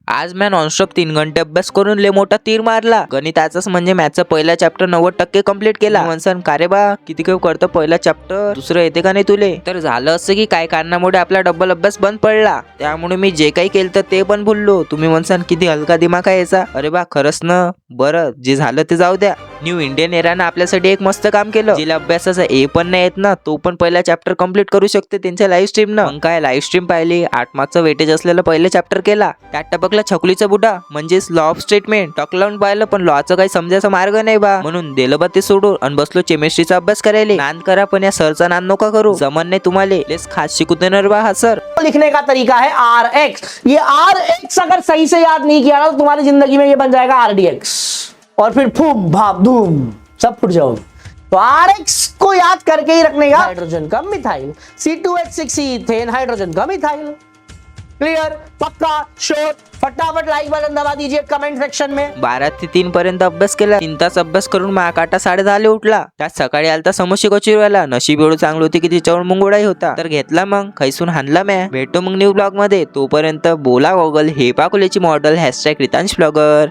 आज मी नॉनस्टॉप 3 घंटे अभ्यास करून लय मोठा तीर मारला. गणिताचाच म्हणजे मॅथचा पहिला चॅप्टर 90% कम्प्लीट केला. म्हणसान का रे बा किती काही करतो पहिला चॅप्टर, दुसरं येते का नाही तुले? तर झालं असं की काय कारणामुळे आपला डबल अभ्यास बंद पडला, त्यामुळे मी जे काही केलं ते पण भुललो. तुम्ही म्हणसान किती हलका दिमाग आहे याचा. अरे बा खरंच ना. बरं जे झालं ते जाऊ द्या. न्यू इंडियन एरानं आपल्यासाठी एक मस्त काम केलं. जिला अभ्यासाचा ए पण नाही येत ना, तो पण पहिला चॅप्टर कम्प्लीट करू शकते त्यांच्या लाईव्ह स्ट्रीम न. मग काय लाईव्ह स्ट्रीम पाहिली, 8 मार्कचा वेटेज असलेला पहिला चॅप्टर केला. त्यात टपकला छकुलीचा बुडा म्हणजेच लॉ ऑफ स्टेटमेंट. टॉक लावून पाहिलं पण लॉचा काही समजायचा मार्ग नाही बा, म्हणून दिलं बा ते सोडून आणि बसलो केमिस्ट्रीचा अभ्यास करायला. नांद करा पण या सरचा नांद नका करू, जमन नाही तुम्हाला. लेस खास शिकू देणार बा हा सर. लिखने का तरीका है RX. ये RX अगर सही से याद नहीं किया ना तो तुम्हारी जिंदगी में ये बन जाएगा RDX और फिर फूम भाप धूम सब फुट जाओगे. तो RX को याद करके ही रखने का. हाइड्रोजन का मिथाइल, C2H6 इथेन, हाइड्रोजन का मिथाइल. क्लियर, पक्का, श्योर. फटाफट लाइक बटन दबा दीजिए कमेंट सेक्शन में. 12 ते 3 पर्यंत अभ्यास केला. 3 तास अभ्यास करून मा काटा 10:30 उठला. त्यात सकाळी आलता समोसे कचोरीवाला. नशीब एवढं चांगलं होती की तिच्यावर मुंगोडाही होता, तर घेतला मग खैसून हाणला म्या. भेटतो मग न्यू ब्लॉग मध्ये. तोपर्यंत बोला गॉगल हे पाकुलेची मॉडेल #रितांश ब्लॉगर.